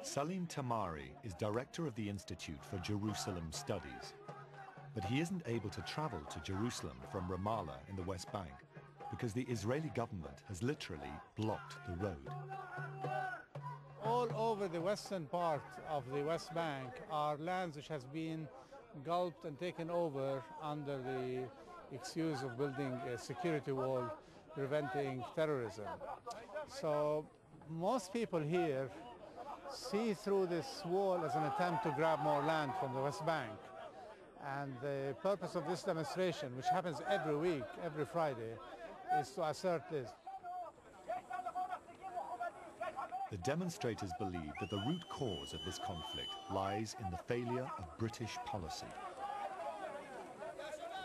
Salim Tamari is director of the Institute for Jerusalem Studies, but he isn't able to travel to Jerusalem from Ramallah in the West Bank because the Israeli government has literally blocked the road. All over the western part of the West Bank are lands which has been gulped and taken over under the excuse of building a security wall preventing terrorism. So most people here see through this wall as an attempt to grab more land from the West Bank. And the purpose of this demonstration, which happens every week, every Friday, is to assert this. The demonstrators believe that the root cause of this conflict lies in the failure of British policy.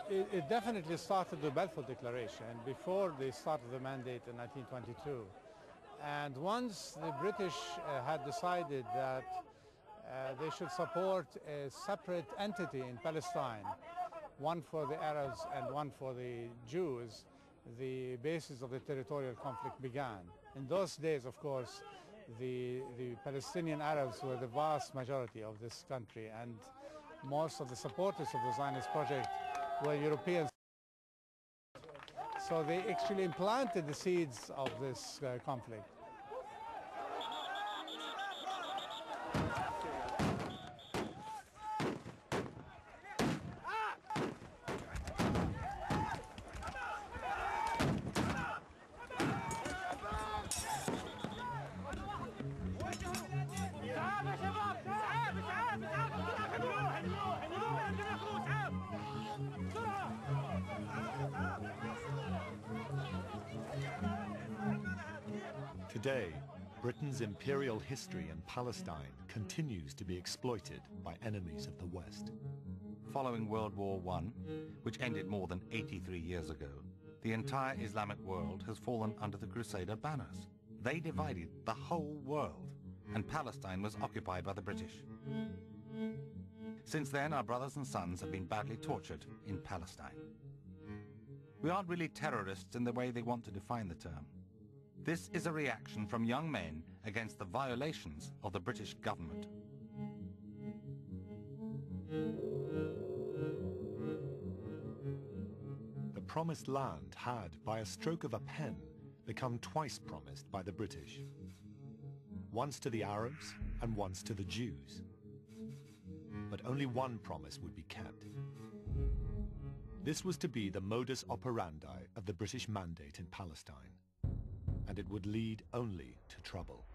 It definitely started the Balfour Declaration before they started the mandate in 1922. And once the British had decided that they should support a separate entity in Palestine, one for the Arabs and one for the Jews, the basis of the territorial conflict began. In those days, of course, the Palestinian Arabs were the vast majority of this country, and most of the supporters of the Zionist project were Europeans. So they actually implanted the seeds of this conflict. Today, Britain's imperial history in Palestine continues to be exploited by enemies of the West. Following World War I, which ended more than 83 years ago, the entire Islamic world has fallen under the Crusader banners. They divided the whole world, and Palestine was occupied by the British. Since then, our brothers and sons have been badly tortured in Palestine. We aren't really terrorists in the way they want to define the term. This is a reaction from young men against the violations of the British government. The promised land had, by a stroke of a pen, become twice promised by the British. Once to the Arabs and once to the Jews. But only one promise would be kept. This was to be the modus operandi of the British mandate in Palestine. And it would lead only to trouble.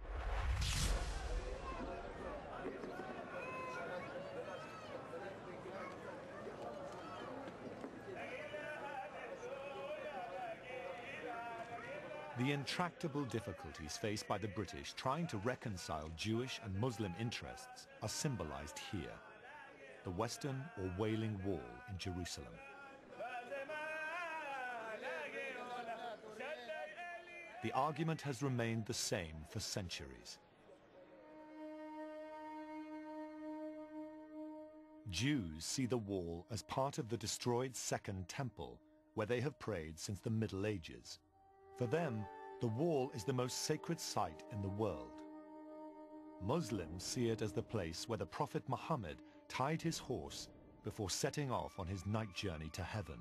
The intractable difficulties faced by the British trying to reconcile Jewish and Muslim interests are symbolized here, the Western or Wailing Wall in Jerusalem. The argument has remained the same for centuries. Jews see the wall as part of the destroyed Second Temple, where they have prayed since the Middle Ages. For them, the wall is the most sacred site in the world. Muslims see it as the place where the Prophet Muhammad tied his horse before setting off on his night journey to heaven.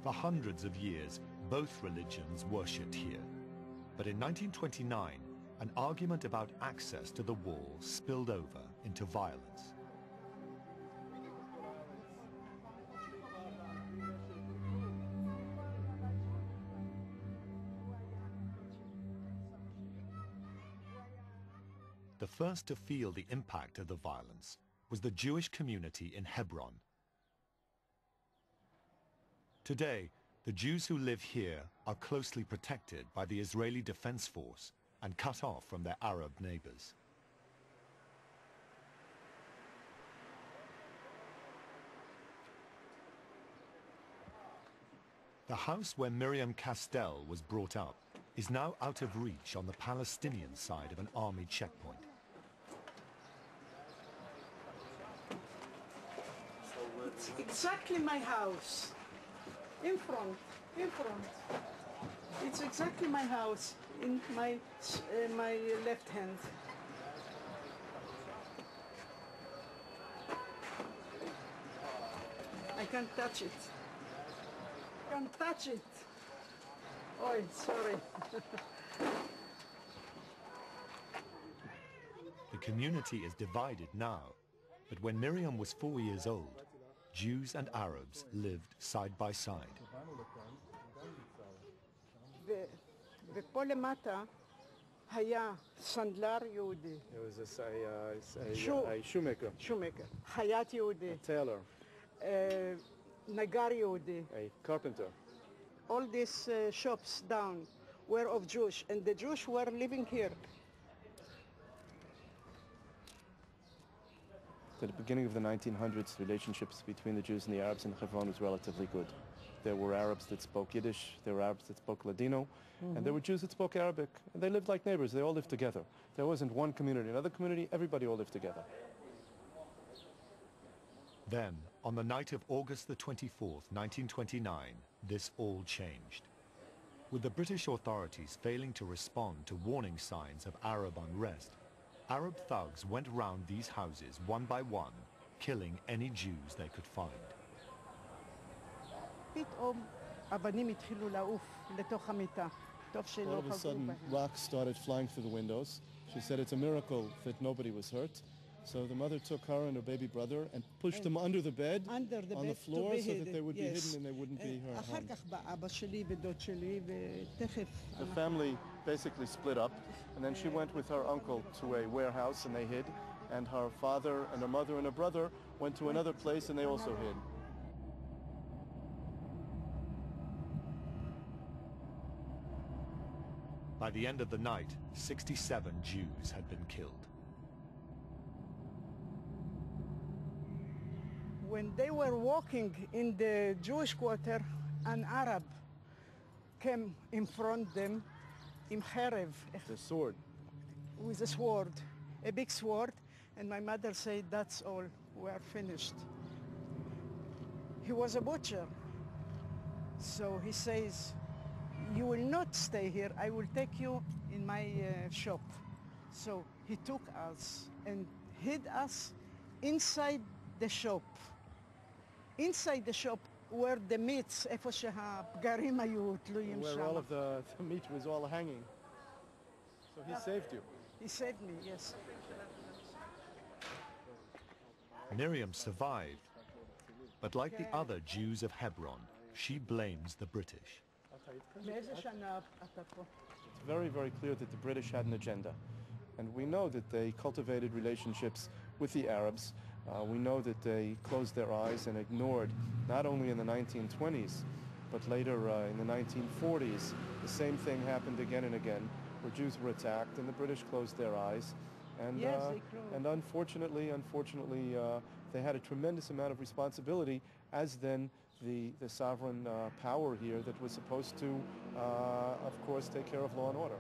For hundreds of years, both religions worshipped here. But in 1929, an argument about access to the wall spilled over into violence. The first to feel the impact of the violence was the Jewish community in Hebron. Today, the Jews who live here are closely protected by the Israeli Defense Force and cut off from their Arab neighbors. The house where Miriam Castell was brought up is now out of reach on the Palestinian side of an army checkpoint. It's exactly my house. In front, in front. It's exactly my house in my left hand. I can't touch it. Can't touch it. Oh, sorry. The community is divided now, but when Miriam was 4 years old, Jews and Arabs lived side by side. ופה למטה היה סנדלר יהודי. It was a shoemaker. Shoemaker. חייט יהודי. A tailor. נגר יהודי. A carpenter. All these shops down were of Jews, and the Jews were living here. At the beginning of the 1900s, relationships between the Jews and the Arabs in Hebron was relatively good. There were Arabs that spoke Yiddish, there were Arabs that spoke Ladino, and there were Jews that spoke Arabic. And they lived like neighbors. They all lived together. There wasn't one community, another community. Everybody all lived together. Then, on the night of August the 24th, 1929, this all changed. With the British authorities failing to respond to warning signs of Arab unrest, Arab thugs went round these houses one by one, killing any Jews they could find. פתאום אבנים התחילו לעוף לתוך המיטה. טוב שלא All of a פגעו sudden, בהם. rocks started flying through the windows. She said it's a miracle that nobody was hurt. So the mother took her and her baby brother and pushed them under the bed, Under the on the bed to floor, be so that hidden, they would be yes. hidden and they wouldn't be אחר harmed. כך בא אבא שלי ודוד שלי, ותכף... The family basically split up, and then she went with her uncle to a warehouse and they hid, and her father and her mother and her brother went to another place and they also hid. By the end of the night, 67 Jews had been killed. When they were walking in the Jewish quarter, an Arab came in front of them עם חרב, The sword. with a sword, a big sword, and my mother said, that's all, we are finished. He was a butcher, so he says, you will not stay here, I will take you in my shop. So he took us and hid us inside the shop. Inside the shop were the meats, איפה שהפגרים היו תלויים Where שם. all of the meat was all hanging. So he saved you. He saved me, yes. Miriam survived, but like the other Jews of Hebron, she blames the British. מאיזה שנה אתה פה? It's very, very clear that the British had an agenda. And we know that they cultivated relationships with the Arabs. We know that they closed their eyes and ignored, not only in the 1920s, but later in the 1940s, the same thing happened again and again, where Jews were attacked and the British closed their eyes. And, Yes, they closed. and unfortunately, they had a tremendous amount of responsibility as then the sovereign power here that was supposed to, of course, take care of law and order.